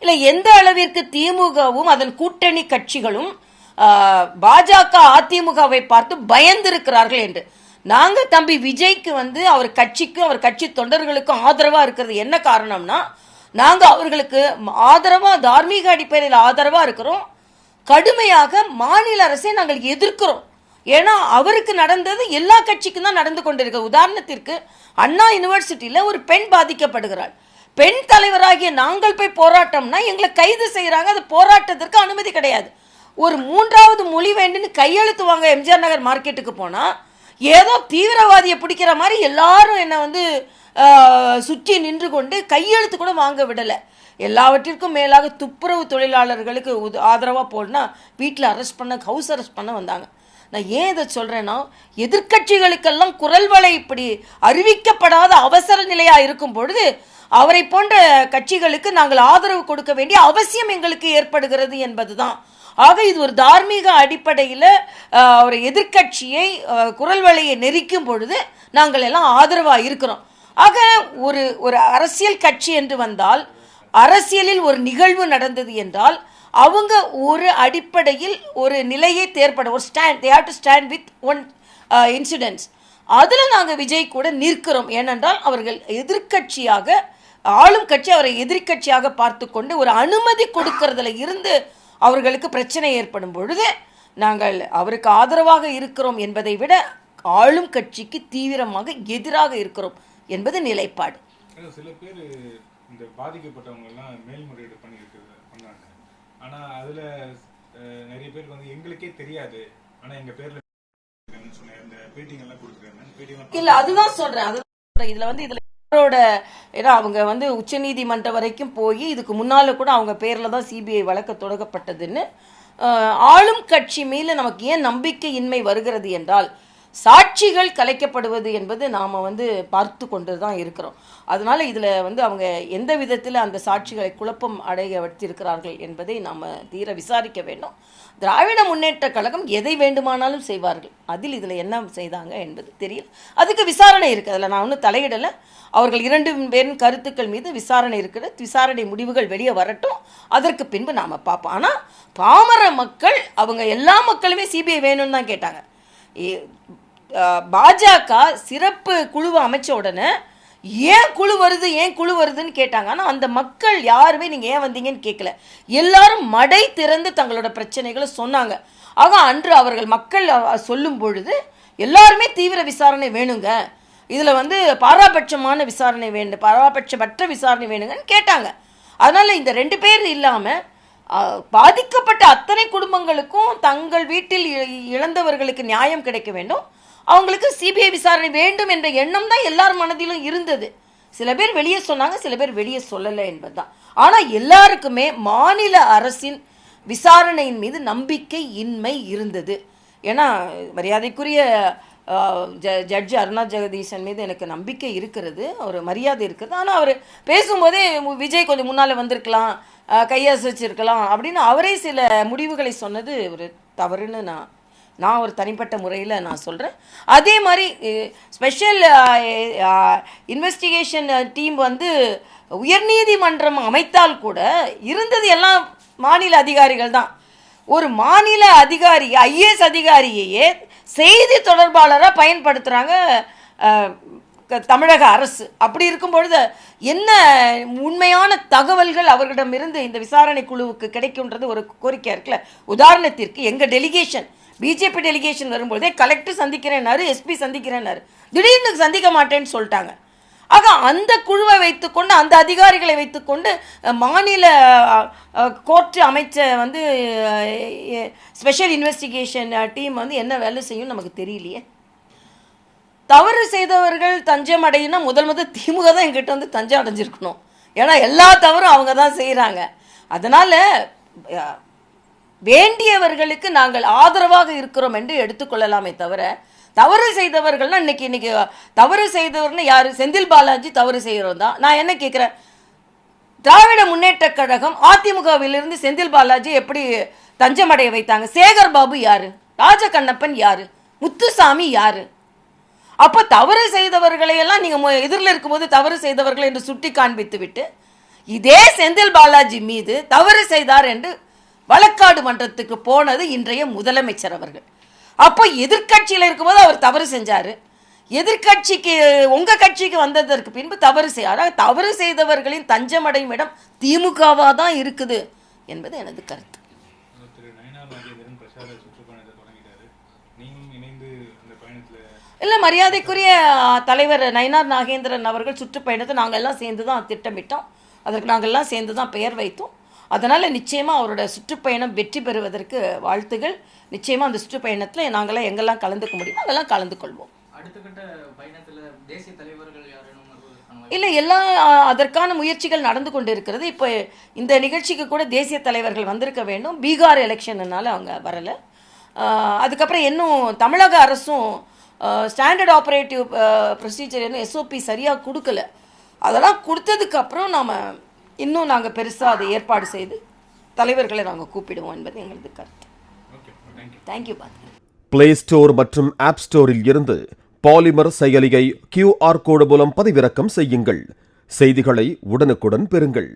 இல்ல எந்த அளவிற்கு திமுகவும் அதன் கூட்டணி கட்சிகளும் பாஜக அதிமுகவை பார்த்து பயந்திருக்கிறார்கள் என்று. நாங்க தம்பி விஜய்க்கு அவர் கட்சிக்கும் அவர் கட்சி தொண்டர்களுக்கும் ஆதரவா இருக்கிறது என்ன காரணம்னா, நாங்க அவர்களுக்கு ஆதரவா தார்மீக அடிப்படையில் ஆதரவா இருக்கிறோம். கடுமையாக மாநில அரசை நாங்கள் எதிர்க்கிறோம். ஏன்னா அவருக்கு நடந்தது எல்லா கட்சிக்கும் தான் நடந்து கொண்டிருக்க. உதாரணத்திற்கு அண்ணா யூனிவர்சிட்டியில ஒரு பெண் பாதிக்கப்படுகிறாள். பெண் தலைவராகிய நாங்கள் போய் போராட்டம்னா எங்களை கைது செய்யறாங்க. அது போராட்டத்திற்கு அனுமதி கிடையாது. ஒரு மூன்றாவது மொழி வேண்டுன்னு கையெழுத்து வாங்க எம்ஜிஆர் நகர் மார்க்கெட்டுக்கு போனா ஏதோ தீவிரவாதியை பிடிக்கிற மாதிரி எல்லாரும் என்னை சுற்றி நின்று கொண்டு கையெழுத்து கூட வாங்க விடலை. எல்லாவற்றிற்கும் மேலாக துப்புரவு தொழிலாளர்களுக்கு ஆதரவாக போனா வீட்டில் அரெஸ்ட் பண்ண, ஹவுஸ் அரெஸ்ட் பண்ண வந்தாங்க. நான் ஏன் இதை சொல்றேன்னா, எதிர்கட்சிகளுக்கெல்லாம் குரல் வலை இப்படி அறிவிக்கப்படாத அவசர நிலையா இருக்கும் பொழுது அவரை போன்ற கட்சிகளுக்கு நாங்கள் ஆதரவு கொடுக்க வேண்டிய அவசியம் எங்களுக்கு ஏற்படுகிறது என்பதுதான். ஆக இது ஒரு தார்மீக அடிப்படையில் ஒரு எதிர்கட்சியை குரல் வலையை நெரிக்கும் பொழுது நாங்கள் எல்லாம் ஆதரவாக இருக்கிறோம். ஆக ஒரு அரசியல் கட்சி என்று வந்தால், அரசியலில் ஒரு நிகழ்வு நடந்தது என்றால் அவங்க ஒரு அடிப்படையில் ஒரு நிலையை தேர்ப்பட ஒரு stand, they have to stand with one incidents. அதில் நாங்கள் விஜய் கூட நிற்கிறோம். ஏனென்றால் அவர்கள் எதிர்கட்சியாக, ஆளும் கட்சி அவரை எதிர்கட்சியாக பார்த்து கொண்டு ஒரு அனுமதி கொடுக்கறதுல இருந்து அவர்களுக்கு பிரச்சனை ஏற்படும் பொழுது நாங்கள் அவருக்கு ஆதரவாக இருக்கிறோம் என்பதை விட ஆளும் கட்சிக்கு தீவிரமாக எதிராக இருக்கிறோம் என்பது நிலைப்பாடு. சில பேர் இந்த பாதிக்கப்பட்டவங்க எல்லாம் மேல்முறையீடு பண்ணாங்க. ஆனா அதுல நிறைய பேருக்கு எங்களுக்கே தெரியாது, ஆனா எங்க பேர்ல சொன்ன இந்த மீட்டிங் எல்லாம் கொடுக்குறாங்க. இல்ல அதுதான் சொல்றேன். இதுல ஏன்னா அவங்க உச்ச நீதிமன்றம் வரைக்கும் போய் இதுக்கு முன்னால கூட அவங்க பேர்ல தான் சிபிஐ வழக்கு தொடங்கப்பட்டதுன்னு. ஆளும் கட்சி மேல நமக்கு ஏன் நம்பிக்கையின்மை வருகிறது என்றால், சாட்சிகள் கலைக்கப்படுவது என்பது நாம் பார்த்து கொண்டு தான் இருக்கிறோம். அதனால இதில் அவங்க எந்த விதத்தில் அந்த சாட்சிகளை குழப்பம் அடைய வைத்திருக்கிறார்கள் என்பதை நாம் தீர விசாரிக்க வேண்டும். திராவிட முன்னேற்ற கழகம் எதை வேண்டுமானாலும் செய்வார்கள். அதில் இதில் என்ன செய்தாங்க என்பது தெரியல. அதுக்கு விசாரணை இருக்குது. அதில் நான் ஒன்றும் தலையிடலை. அவர்கள் 2 பேரின் கருத்துக்கள் மீது விசாரணை இருக்கிறது. விசாரணை முடிவுகள் வெளியே வரட்டும், அதற்கு பின்பு நாம் பார்ப்போம். ஆனால் பாமர மக்கள், அவங்க எல்லா மக்களுமே சிபிஐ வேணும்னு தான் கேட்டாங்க. பாஜக சிறப்பு குழுவை அமைச்ச உடனே ஏன் குழு வருதுன்னு கேட்டாங்க. ஆனால் அந்த மக்கள் யாருமே நீங்கள் ஏன் வந்தீங்கன்னு கேட்கல. எல்லாரும் மடை திறந்து தங்களோட பிரச்சனைகளை சொன்னாங்க. ஆக அன்று அவர்கள் மக்கள் சொல்லும் பொழுது எல்லாருமே தீவிர விசாரணை வேணுங்க, இதில் பாராபட்சமான விசாரணை வேண்டும், பாராபட்சமற்ற விசாரணை வேணுங்கன்னு கேட்டாங்க. அதனால் இந்த 2 பேர் இல்லாமல் பாதிக்கப்பட்ட அத்தனை குடும்பங்களுக்கும் தங்கள் வீட்டில் இழந்தவர்களுக்கு நியாயம் கிடைக்க வேண்டும், அவங்களுக்கு சிபிஐ விசாரணை வேண்டும் என்ற எண்ணம் தான் எல்லார் மனதிலும் இருந்தது. சில பேர் வெளியே சொன்னாங்க, சில பேர் வெளியே சொல்லலை என்பதுதான். ஆனால் எல்லாருக்குமே மாநில அரசின் விசாரணையின் மீது நம்பிக்கை இன்மை இருந்தது. ஏன்னா மரியாதைக்குரிய ஜட்ஜி அருணா ஜெகதீசன் மீது எனக்கு நம்பிக்கை இருக்கிறது, ஒரு மரியாதை இருக்கிறது. ஆனால் அவர் பேசும்போதே விஜய் கொஞ்சம் முன்னால் வந்திருக்கலாம், கையசைச்சிருக்கலாம் அப்படின்னு அவரே சில முடிவுகளை சொன்னது ஒரு தவறுன்னு நான் ஒரு தனிப்பட்ட முறையில் நான் சொல்கிறேன். அதே மாதிரி ஸ்பெஷல் இன்வெஸ்டிகேஷன் டீம் உயர்நீதிமன்றம் அமைத்தால் கூட இருந்தது எல்லாம் மாநில அதிகாரிகள் தான். ஒரு மாநில அதிகாரி, ஐஏஎஸ் அதிகாரியையே செய்தி தொடர்பாளராக பயன்படுத்துகிறாங்க தமிழக அரசு. அப்படி இருக்கும் பொழுது என்ன உண்மையான தகவல்கள் அவர்களிடமிருந்து இந்த விசாரணை குழுவுக்கு கிடைக்கும்ன்றது ஒரு கோரிக்கை இருக்குல்ல. உதாரணத்திற்கு எங்கள் டெலிகேஷன், பிஜேபி டெலிகேஷன் வரும்போதே கலெக்டர் சந்திக்கிறேன்னாரு, எஸ்பி சந்திக்கிறேன்னாரு, திடீர்னு சந்திக்க மாட்டேன்னு சொல்லிட்டாங்க. ஆக அந்த குழுவை வைத்துக்கொண்டு, அந்த அதிகாரிகளை வைத்துக்கொண்டு மாநில கோர்ட் அமைச்ச ஸ்பெஷல் இன்வெஸ்டிகேஷன் டீம் என்ன வேலை செய்யும் நமக்கு தெரியலையே. தவறு செய்தவர்கள் தஞ்சம் அடையினா முதல் திமுக தான் எங்கிட்ட தஞ்சம் அடைஞ்சிருக்கணும். ஏன்னா எல்லா தவறும் அவங்க தான் செய்கிறாங்க. அதனால் வேண்டியவர்களுக்கு நாங்கள் ஆதரவாக இருக்கிறோம் என்று எடுத்துக்கொள்ளலாமே தவிர, தவறு செய்தவர்கள்னா இன்னைக்கு தவறு செய்தவர்னு யார்? செந்தில் பாலாஜி தவறு செய்கிறோம் தான். நான் என்ன கேட்குறேன், திராவிட முன்னேற்ற கழகம் அதிமுகவிலிருந்து செந்தில் பாலாஜி எப்படி தஞ்சமடைய வைத்தாங்க? சேகர் பாபு யாரு? ராஜகண்ணப்பன் யாரு? முத்துசாமி யாரு? அப்போ தவறு செய்தவர்களை எல்லாம் நீங்கள் எதிரில் இருக்கும்போது தவறு செய்தவர்கள் என்று சுட்டி காண்பித்து விட்டு இதே செந்தில் பாலாஜி மீது தவறு செய்தார் என்று வழக்காடு மன்றத்துக்கு போனது இன்றைய முதலமைச்சர் அவர்கள். அப்போ எதிர்கட்சியில் இருக்கும்போது அவர் தவறு செஞ்சாரு, எதிர்கட்சிக்கு உங்க கட்சிக்கு வந்ததற்கு பின்பு தவறு செய்யார். தவறு செய்தவர்களின் தஞ்சமடையும் இடம் திமுகவா தான் இருக்குது என்பது எனது கருத்து. இல்லை, மரியாதைக்குரிய தலைவர் நயினார் நாகேந்திரன் அவர்கள் சுற்றுப்பயணத்தை நாங்கள் எல்லாம் சேர்ந்து தான் திட்டமிட்டோம். அதற்கு நாங்கள் எல்லாம் சேர்ந்து தான் பெயர் வைத்தோம். அதனால் நிச்சயமாக அவரோட சுற்றுப்பயணம் வெற்றி பெறுவதற்கு வாழ்த்துகள். நிச்சயமாக அந்த சுற்றுப்பயணத்தில் நாங்களாம் எங்கெல்லாம் கலந்துக்க முடியும் அதெல்லாம் கலந்து கொள்வோம். அடுத்த கட்ட பயணத்தில் தேசிய தலைவர்கள் யாரும் இல்லை, எல்லாம் அதற்கான முயற்சிகள் நடந்து கொண்டு இருக்கிறது. இப்போ இந்த நிகழ்ச்சிக்கு கூட தேசிய தலைவர்கள் வந்திருக்க வேண்டும். பீகார் எலெக்ஷன்னால அவங்க வரலை. அதுக்கப்புறம் இன்னும் தமிழக அரசும் ஸ்டாண்டர்ட் ஆப்ரேட்டிவ் ப்ரொசீஜர் இன்னும் SOP சரியாக கொடுக்கல. அதெல்லாம் கொடுத்ததுக்கப்புறம் இன்னும் நாங்கள் பெருசாக அதை ஏற்பாடு செய்து தலைவர்களை நாங்கள் கூப்பிடுவோம் என்பது எங்களது கருத்து. தேங்க்யூ. பிளே ஸ்டோர் மற்றும் ஆப் ஸ்டோரில் இருந்து பாலிமர் செயலியை QR கோடு மூலம் பதிவிறக்கம் செய்யுங்கள். செய்திகளை உடனுக்குடன் பெறுங்கள்.